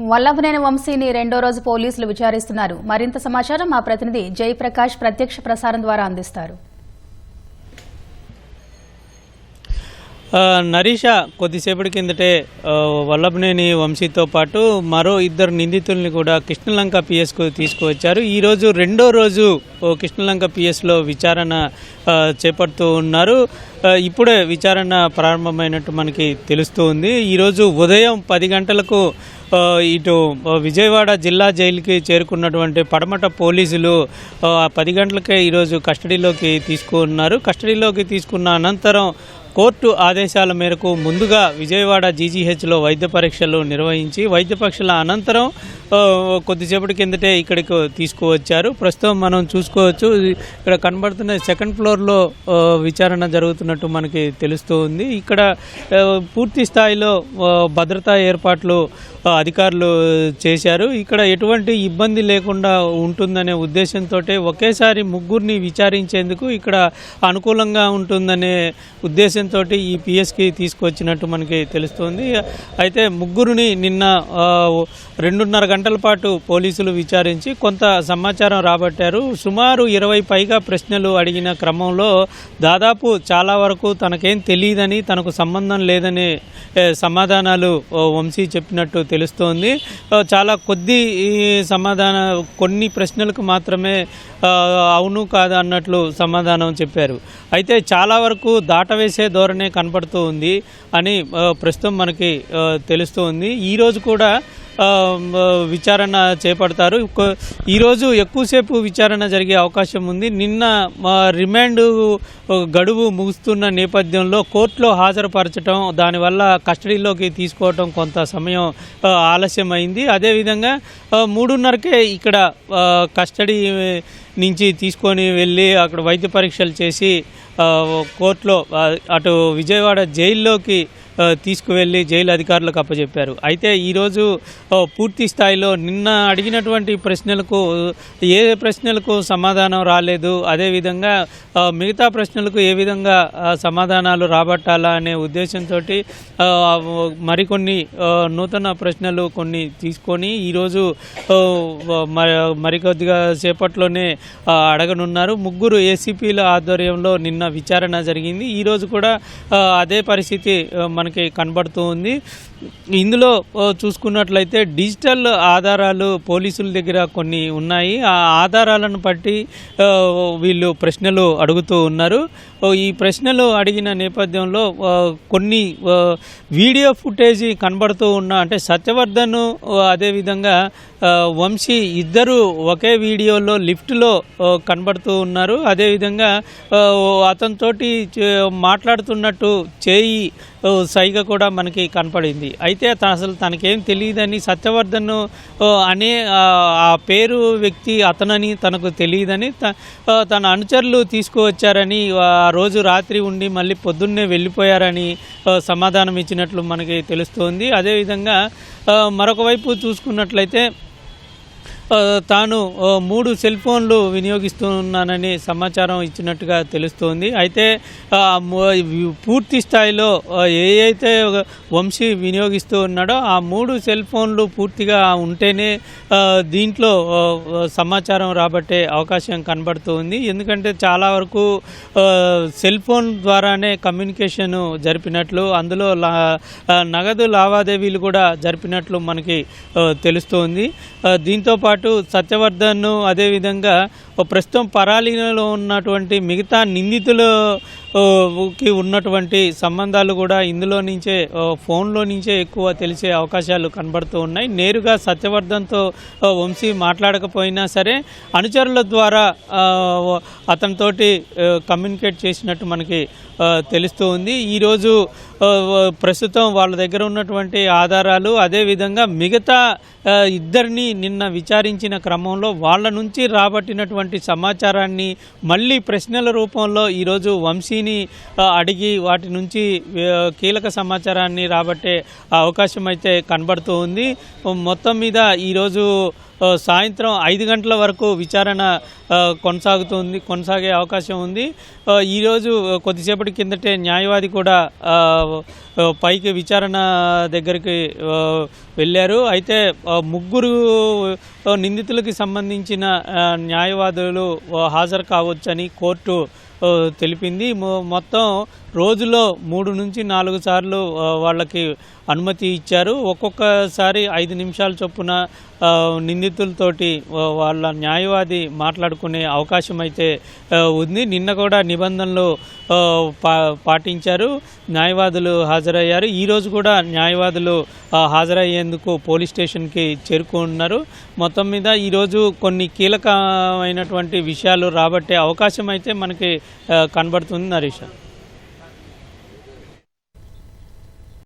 వల్లభనేని వంశీని రెండో రోజు పోలీసులు విచారిస్తున్నారు. మరింత సమాచారం మా ప్రతినిధి జయప్రకాష్ ప్రత్యక్ష ప్రసారం ద్వారా అందిస్తారు. నరీష కొద్దిసేపటి కిందటే వల్లభనేని వంశీతో పాటు మరో ఇద్దరు నిందితుల్ని కూడా కృష్ణలంక పిఎస్కు తీసుకువచ్చారు. ఈరోజు రెండో రోజు కృష్ణలంక పిఎస్లో విచారణ చేపడుతూ ఉన్నారు. ఇప్పుడే విచారణ ప్రారంభమైనట్టు మనకి తెలుస్తూ ఉంది. ఈరోజు ఉదయం 10 గంటలకు ఇటు విజయవాడ జిల్లా జైలుకి చేరుకున్నటువంటి పడమట పోలీసులు 10 గంటలకే ఈరోజు కస్టడీలోకి తీసుకున్నారు. కస్టడీలోకి తీసుకున్న అనంతరం కోర్టు ఆదేశాల మేరకు ముందుగా విజయవాడ జీజీహెచ్లో వైద్య పరీక్షలు నిర్వహించి వైద్య పరీక్షల అనంతరం కొద్దిసేపటి కిందటే ఇక్కడికి తీసుకువచ్చారు. ప్రస్తుతం మనం చూసుకోవచ్చు, ఇక్కడ కనబడుతున్న సెకండ్ ఫ్లోర్లో విచారణ జరుగుతున్నట్టు మనకి తెలుస్తూ ఉంది. ఇక్కడ పూర్తి స్థాయిలో భద్రతా ఏర్పాట్లు అధికారులు చేశారు. ఇక్కడ ఎటువంటి ఇబ్బంది లేకుండా ఉంటుందనే ఉద్దేశంతో ఒకేసారి ముగ్గురిని విచారించేందుకు ఇక్కడ అనుకూలంగా ఉంటుందనే ఉద్దేశంతో ఈ పిఎస్కి తీసుకువచ్చినట్టు మనకి తెలుస్తుంది. అయితే ముగ్గురిని నిన్న 2.5 గంటల పాటు పోలీసులు విచారించి కొంత సమాచారం రాబట్టారు. సుమారు 20 పైగా ప్రశ్నలు అడిగిన క్రమంలో దాదాపు చాలా వరకు తనకేం తెలియదని, తనకు సంబంధం లేదని సమాధానాలు వంశీ చెప్పినట్టు తెలుస్తోంది. చాలా కొన్ని ప్రశ్నలకు మాత్రమే అవును కాదు అన్నట్లు సమాధానం చెప్పారు. అయితే చాలా వరకు దాటవేసే ధోరణే కనపడుతూ ఉంది అని ప్రస్తుతం మనకి తెలుస్తూ ఉంది. ఈరోజు కూడా విచారణ చేపడతారు. ఈరోజు ఎక్కువసేపు విచారణ జరిగే అవకాశం ఉంది. నిన్న రిమాండ్ గడువు ముగుస్తున్న నేపథ్యంలో కోర్టులో హాజరుపరచడం, దానివల్ల కస్టడీలోకి తీసుకోవడం కొంత సమయం ఆలస్యమైంది. అదేవిధంగా 3:30కే ఇక్కడ కస్టడీ నుంచి తీసుకొని వెళ్ళి అక్కడ వైద్య పరీక్షలు చేసి కోర్టులో అటు విజయవాడ జైల్లోకి తీసుకువెళ్ళి జైలు అధికారులకు అప్పచెప్పారు. అయితే ఈరోజు పూర్తి స్థాయిలో నిన్న అడిగినటువంటి ఏ ప్రశ్నలకు సమాధానం రాలేదు, అదేవిధంగా మిగతా ప్రశ్నలకు ఏ విధంగా సమాధానాలు రాబట్టాలా అనే ఉద్దేశంతో మరికొన్ని నూతన ప్రశ్నలు కొన్ని తీసుకొని ఈరోజు మరికొద్దిగా సేపట్లోనే అడగనున్నారు. 3 ఏసీపీల ఆధ్వర్యంలో నిన్న విచారణ జరిగింది. ఈరోజు కూడా అదే పరిస్థితి మనకి కనబడుతూ ఉంది. ఇందులో చూసుకున్నట్లయితే డిజిటల్ ఆధారాలు పోలీసుల దగ్గర కొన్ని ఉన్నాయి. ఆ ఆధారాలను బట్టి వీళ్ళు ప్రశ్నలు అడుగుతూ ఉన్నారు. ఈ ప్రశ్నలు అడిగిన నేపథ్యంలో కొన్ని వీడియో ఫుటేజ్ కనబడుతూ అంటే సత్యవర్ధన్ అదేవిధంగా వంశీ ఇద్దరు ఒకే వీడియోలో లిఫ్ట్లో కనబడుతూ ఉన్నారు. అదేవిధంగా అతనితోటి మాట్లాడుతున్నట్టు చేయి సైగ కూడా మనకి కనపడింది. అయితే అసలు తనకేం తెలియదని, సత్యవర్ధన్ అనే ఆ పేరు వ్యక్తి అతనని తనకు తెలియదని తన అనుచరులు తీసుకువచ్చారని, ఆ రోజు రాత్రి ఉండి మళ్ళీ పొద్దున్నే వెళ్ళిపోయారని సమాధానం ఇచ్చినట్లు మనకి తెలుస్తోంది. అదేవిధంగా మరొక వైపు చూసుకున్నట్లయితే తాను 3 సెల్ ఫోన్లు వినియోగిస్తున్నానని సమాచారం ఇచ్చినట్టుగా తెలుస్తోంది. అయితే పూర్తి స్థాయిలో అయితే వంశీ వినియోగిస్తూ ఉన్నాడో ఆ 3 సెల్ ఫోన్లు పూర్తిగా ఉంటేనే దీంట్లో సమాచారం రాబట్టే అవకాశం కనబడుతూ ఉంది. ఎందుకంటే చాలా వరకు సెల్ ఫోన్ ద్వారానే కమ్యూనికేషన్ జరిపినట్లు, అందులో నగదు లావాదేవీలు కూడా జరిపినట్లు మనకి తెలుస్తోంది. దీంతోపాటు సత్యవర్ధన్ అదేవిధంగా ప్రస్తుతం పరారీలో ఉన్నటువంటి మిగతా నిందితులకి ఉన్నటువంటి సంబంధాలు కూడా ఇందులో నుంచే ఫోన్లో నుంచే ఎక్కువ తెలిసే అవకాశాలు కనబడుతూ ఉన్నాయి. నేరుగా సత్యవర్ధన్తో వంశీ మాట్లాడకపోయినా సరే అనుచరుల ద్వారా అతనితోటి కమ్యూనికేట్ చేసినట్టు మనకి తెలుస్తూ ఉంది. ఈరోజు ప్రస్తుతం వాళ్ళ దగ్గర ఉన్నటువంటి ఆధారాలు, అదేవిధంగా మిగతా ఇద్దరిని నిన్న విచారించిన క్రమంలో వాళ్ళ నుంచి రాబట్టినటువంటి సమాచారాన్ని మళ్ళీ ప్రశ్నల రూపంలో ఈరోజు వంశీని అడిగి వాటి నుంచి కీలక సమాచారాన్ని రాబట్టే అవకాశం అయితే కనబడుతూ ఉంది. మొత్తం మీద ఈరోజు సాయంత్రం 5 గంటల వరకు విచారణ కొనసాగే అవకాశం ఉంది. ఈరోజు కొద్దిసేపటి కిందటే న్యాయవాది కూడా పైకి విచారణ దగ్గరికి వెళ్ళారు. అయితే ముగ్గురు నిందితులకి సంబంధించిన న్యాయవాదులు హాజరు కావచ్చని కోర్టు తెలిపింది. మొత్తం రోజులో 3 నుంచి 4 సార్లు వాళ్ళకి అనుమతి ఇచ్చారు. ఒక్కొక్కసారి 5 నిమిషాల చొప్పున నిందితులతోటి వాళ్ళ న్యాయవాది మాట్లాడుకునే అవకాశం అయితే ఉంది. నిన్న కూడా నిబంధనలు పాటించారు, న్యాయవాదులు హాజరయ్యారు. ఈరోజు కూడా న్యాయవాదులు హాజరయ్యేందుకు పోలీస్ స్టేషన్కి చేరుకున్నారు. మొత్తం మీద ఈరోజు కొన్ని కీలకమైనటువంటి విషయాలు రాబట్టే అవకాశం అయితే మనకి కనబడుతుంది. నరేష్.